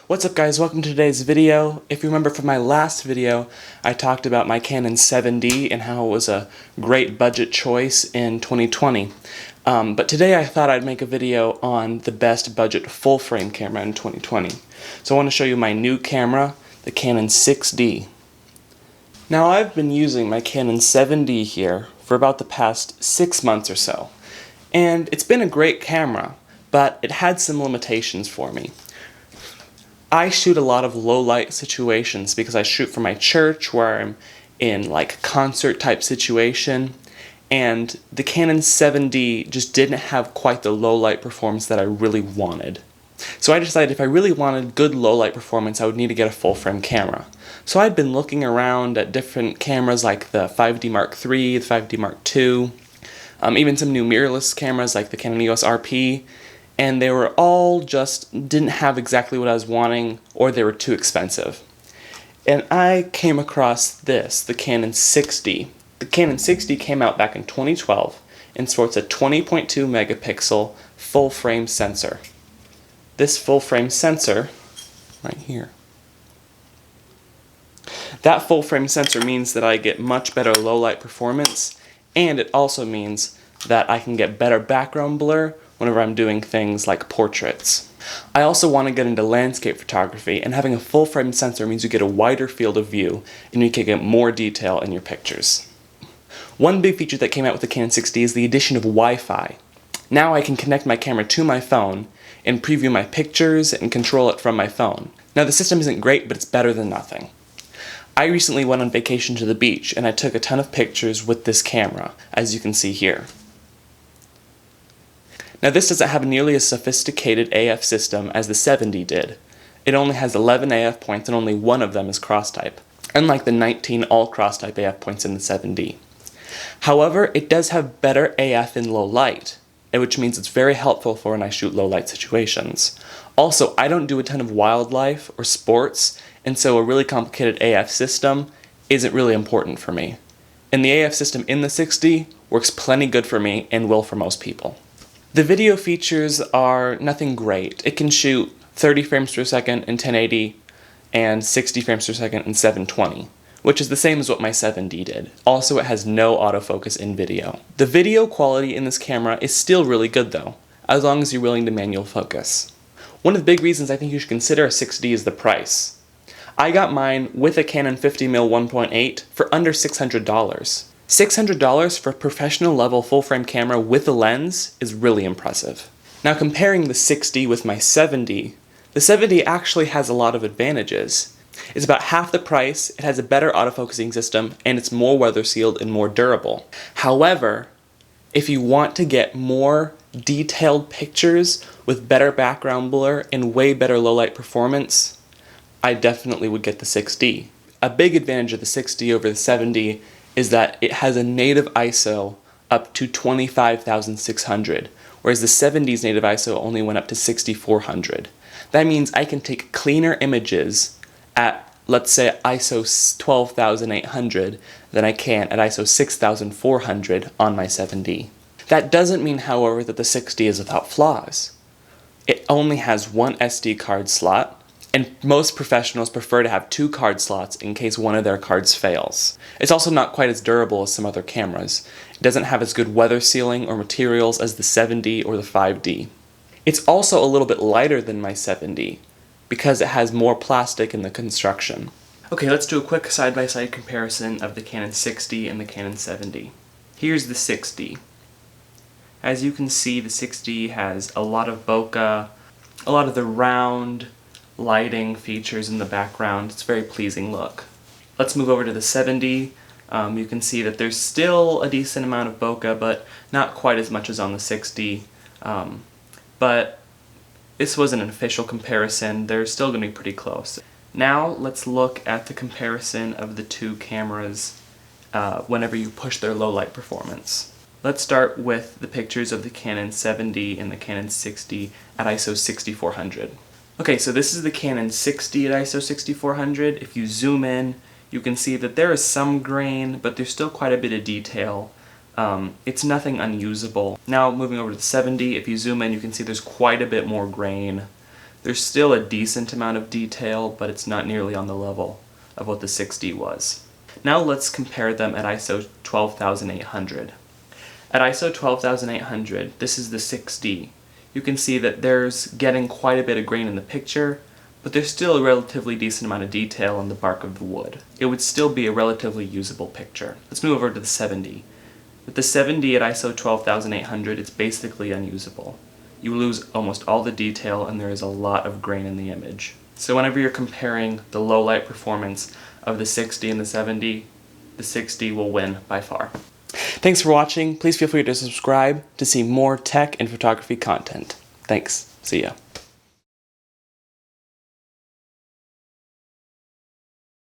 What's up guys, welcome to today's video. If you remember from my last video, I talked about my Canon M50 and how it was a great budget choice in 2020. But today I thought I'd make a video on the best budget full frame camera in 2020. So I want to show you my new camera, the Canon 6D. Now I've been using my Canon 7D here for about the past 6 months or so. And it's been a great camera, but it had some limitations for me. I shoot a lot of low light situations because I shoot for my church where I'm in like concert type situation, and the Canon 7D just didn't have quite the low light performance that I really wanted. So I decided if I really wanted good low light performance, I would need to get a full frame camera. So I'd been looking around at different cameras like the 5D Mark III, the 5D Mark II, even some new mirrorless cameras like the Canon EOS RP, and they were all just didn't have exactly what I was wanting, or they were too expensive. And I came across this, the Canon 6D. The Canon 6D came out back in 2012 and sports a 20.2 megapixel full frame sensor. This full frame sensor, right here, that full frame sensor means that I get much better low light performance, and it also means that I can get better background blur whenever I'm doing things like portraits. I also want to get into landscape photography, and having a full frame sensor means you get a wider field of view and you can get more detail in your pictures. One big feature that came out with the Canon 6D is the addition of Wi-Fi. Now I can connect my camera to my phone and preview my pictures and control it from my phone. Now the system isn't great, but it's better than nothing. I recently went on vacation to the beach and I took a ton of pictures with this camera, as you can see here. Now this doesn't have nearly as sophisticated AF system as the 7D did. It only has 11 AF points and only one of them is cross-type, unlike the 19 all cross-type AF points in the 7D. However, it does have better AF in low light, which means it's very helpful for when I shoot low light situations. Also, I don't do a ton of wildlife or sports, and so a really complicated AF system isn't really important for me. And the AF system in the 6D works plenty good for me and will for most people. The video features are nothing great. It can shoot 30 frames per second in 1080 and 60 frames per second in 720, which is the same as what my 7D did. Also, it has no autofocus in video. The video quality in this camera is still really good though, as long as you're willing to manual focus. One of the big reasons I think you should consider a 6D is the price. I got mine with a Canon 50mm 1.8 for under $600. $600 for a professional level full frame camera with a lens is really impressive. Now comparing the 6D with my 7D, the 7D actually has a lot of advantages. It's about half the price, it has a better autofocusing system, and it's more weather sealed and more durable. However, if you want to get more detailed pictures with better background blur and way better low light performance, I definitely would get the 6D. A big advantage of the 6D over the 7D is that it has a native ISO up to 25,600, whereas the 7D's native ISO only went up to 6,400. That means I can take cleaner images at, let's say, ISO 12,800 than I can at ISO 6,400 on my 7D. That doesn't mean, however, that the 6D is without flaws. It only has one SD card slot, and most professionals prefer to have 2 card slots in case one of their cards fails. It's also not quite as durable as some other cameras. It doesn't have as good weather sealing or materials as the 7D or the 5D. It's also a little bit lighter than my 7D because it has more plastic in the construction. Okay, let's do a quick side-by-side comparison of the Canon 6D and the Canon 7D. Here's the 6D. As you can see, the 6D has a lot of bokeh, a lot of the round lighting features in the background. It's a very pleasing look. Let's move over to the 7D. You can see that there's still a decent amount of bokeh, but not quite as much as on the 6D. But this wasn't an official comparison. They're still going to be pretty close. Now let's look at the comparison of the two cameras whenever you push their low light performance. Let's start with the pictures of the Canon 7D and the Canon 6D at ISO 6400. Okay, so this is the Canon 6D at ISO 6400. If you zoom in, you can see that there is some grain, but there's still quite a bit of detail. It's nothing unusable. Now moving over to the 7D, if you zoom in, you can see there's quite a bit more grain. There's still a decent amount of detail, but it's not nearly on the level of what the 6D was. Now let's compare them at ISO 12800. At ISO 12800, this is the 6D. You can see that there's getting quite a bit of grain in the picture, but there's still a relatively decent amount of detail on the bark of the wood. It would still be a relatively usable picture. Let's move over to the 7D. With the 7D at ISO 12800, it's basically unusable. You lose almost all the detail and there is a lot of grain in the image. So whenever you're comparing the low light performance of the 6D and the 6D will win by far. Thanks for watching. Please feel free to subscribe to see more tech and photography content. Thanks. See ya.